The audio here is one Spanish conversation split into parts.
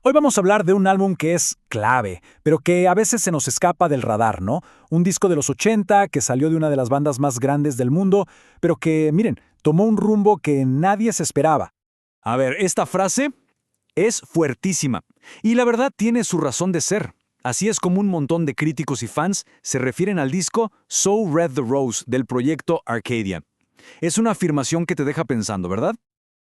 Hoy vamos a hablar de un álbum que es clave, pero que a veces se nos escapa del radar, ¿no? Un disco de los 80 que salió de una de las bandas más grandes del mundo, pero que, miren, tomó un rumbo que nadie se esperaba. A ver, esta frase es fuertísima y la verdad tiene su razón de ser. Así es como un montón de críticos y fans se refieren al disco So Red the Rose del proyecto Arcadia. Es una afirmación que te deja pensando, ¿verdad?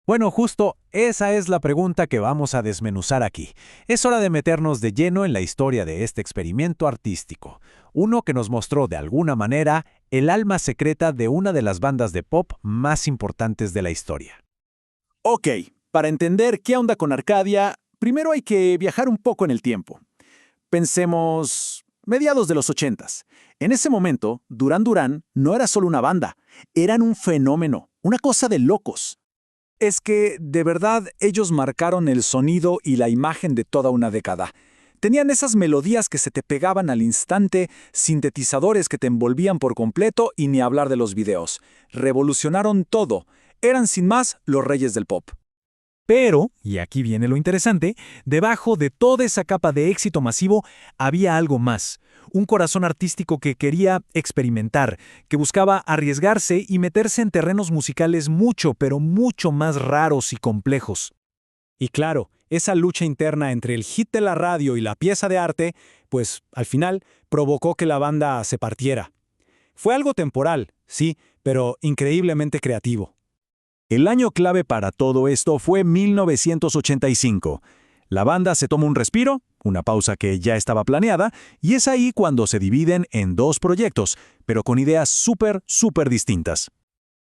Bueno, justo esa es la pregunta que vamos a desmenuzar aquí. Es hora de meternos de lleno en la historia de este experimento artístico, uno que nos mostró de alguna manera el alma secreta de una de las bandas de pop más importantes de la historia. Ok, para entender qué onda con Arcadia, primero hay que viajar un poco en el tiempo. Pensemos mediados de los 80s. En ese momento, Duran Duran no era solo una banda, eran un fenómeno, una cosa de locos. Es que, de verdad, ellos marcaron el sonido y la imagen de toda una década. Tenían esas melodías que se te pegaban al instante, sintetizadores que te envolvían por completo y ni hablar de los videos. Revolucionaron todo. Eran sin más los reyes del pop. Pero, y aquí viene lo interesante, debajo de toda esa capa de éxito masivo había algo más. Un corazón artístico que quería experimentar, que buscaba arriesgarse y meterse en terrenos musicales mucho, pero mucho más raros y complejos. Y claro, esa lucha interna entre el hit de la radio y la pieza de arte, pues al final provocó que la banda se partiera. Fue algo temporal, sí, pero increíblemente creativo. El año clave para todo esto fue 1985. La banda se toma un respiro, una pausa que ya estaba planeada, y es ahí cuando se dividen en dos proyectos, pero con ideas súper distintas.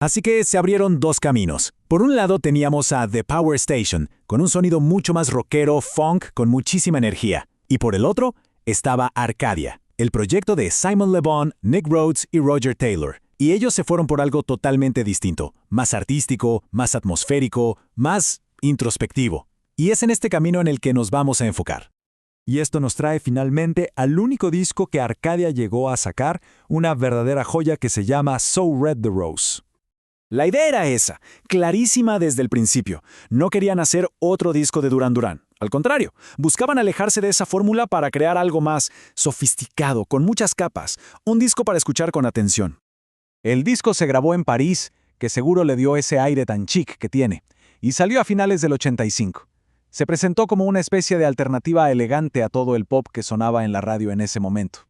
Así que se abrieron dos caminos. Por un lado teníamos a The Power Station, con un sonido mucho más rockero, funk, con muchísima energía. Y por el otro estaba Arcadia, el proyecto de Simon Le Bon, Nick Rhodes y Roger Taylor. Y ellos se fueron por algo totalmente distinto, más artístico, más atmosférico, más introspectivo. Y es en este camino en el que nos vamos a enfocar. Y esto nos trae finalmente al único disco que Arcadia llegó a sacar, una verdadera joya que se llama So Red the Rose. La idea era esa, clarísima desde el principio. No querían hacer otro disco de Duran Duran. Al contrario, buscaban alejarse de esa fórmula para crear algo más sofisticado, con muchas capas, un disco para escuchar con atención. El disco se grabó en París, que seguro le dio ese aire tan chic que tiene, y salió a finales del 85. Se presentó como una especie de alternativa elegante a todo el pop que sonaba en la radio en ese momento.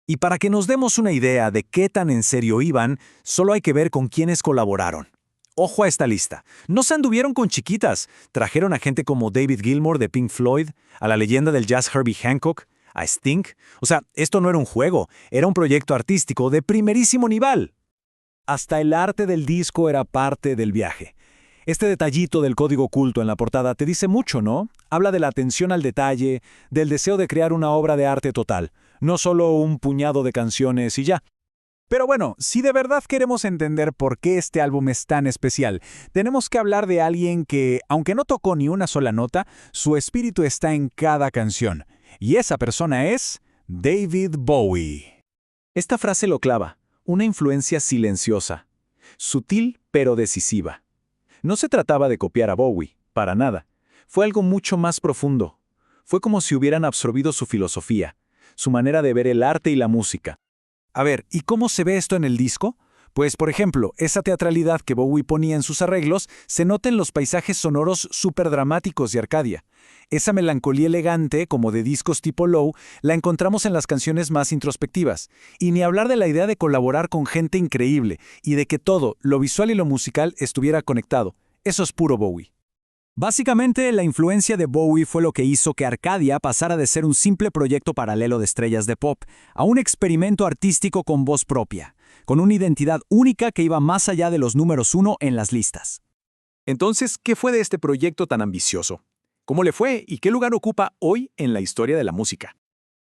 Y para que nos demos una idea de qué tan en serio iban, solo hay que ver con quiénes colaboraron. Ojo a esta lista. No se anduvieron con chiquitas. Trajeron a gente como David Gilmour de Pink Floyd, a la leyenda del jazz Herbie Hancock, a Sting. O sea, esto no era un juego, era un proyecto artístico de primerísimo nivel. Hasta el arte del disco era parte del viaje. Este detallito del código oculto en la portada te dice mucho, ¿no? Habla de la atención al detalle, del deseo de crear una obra de arte total, no solo un puñado de canciones y ya. Pero bueno, si de verdad queremos entender por qué este álbum es tan especial, tenemos que hablar de alguien que, aunque no tocó ni una sola nota, su espíritu está en cada canción. Y esa persona es David Bowie. Esta frase lo clava. Una influencia silenciosa, sutil pero decisiva. No se trataba de copiar a Bowie, para nada. Fue algo mucho más profundo. Fue como si hubieran absorbido su filosofía, su manera de ver el arte y la música. A ver, ¿y cómo se ve esto en el disco? Pues, por ejemplo, esa teatralidad que Bowie ponía en sus arreglos se nota en los paisajes sonoros súper dramáticos de Arcadia. Esa melancolía elegante, como de discos tipo Low, la encontramos en las canciones más introspectivas. Y ni hablar de la idea de colaborar con gente increíble y de que todo, lo visual y lo musical, estuviera conectado. Eso es puro Bowie. Básicamente, la influencia de Bowie fue lo que hizo que Arcadia pasara de ser un simple proyecto paralelo de estrellas de pop a un experimento artístico con voz propia, con una identidad única que iba más allá de los números 1 en las listas. Entonces, ¿qué fue de este proyecto tan ambicioso? ¿Cómo le fue y qué lugar ocupa hoy en la historia de la música?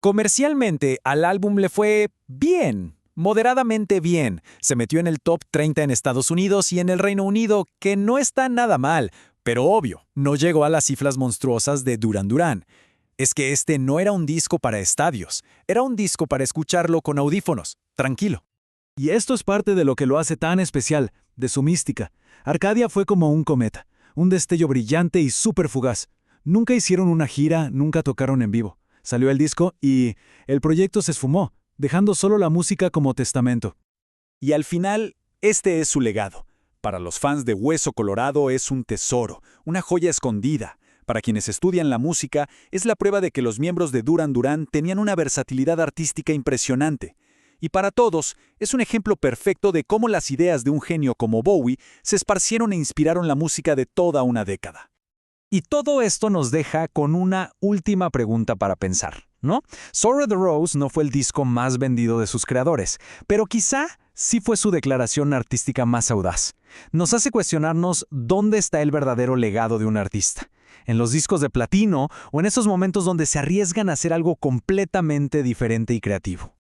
Comercialmente, al álbum le fue bien, moderadamente bien. Se metió en el top 30 en Estados Unidos y en el Reino Unido, que no está nada mal, pero obvio, no llegó a las cifras monstruosas de Duran Duran. Es que este no era un disco para estadios, era un disco para escucharlo con audífonos, tranquilo. Y esto es parte de lo que lo hace tan especial, de su mística. Arcadia fue como un cometa, un destello brillante y súper fugaz. Nunca hicieron una gira, nunca tocaron en vivo. Salió el disco y el proyecto se esfumó, dejando solo la música como testamento. Y al final, este es su legado. Para los fans de Hueso Colorado es un tesoro, una joya escondida. Para quienes estudian la música, es la prueba de que los miembros de Duran Duran tenían una versatilidad artística impresionante. Y para todos, es un ejemplo perfecto de cómo las ideas de un genio como Bowie se esparcieron e inspiraron la música de toda una década. Y todo esto nos deja con una última pregunta para pensar, ¿no? So Red the Rose no fue el disco más vendido de sus creadores, pero quizá sí fue su declaración artística más audaz. Nos hace cuestionarnos dónde está el verdadero legado de un artista. ¿En los discos de platino o en esos momentos donde se arriesgan a hacer algo completamente diferente y creativo?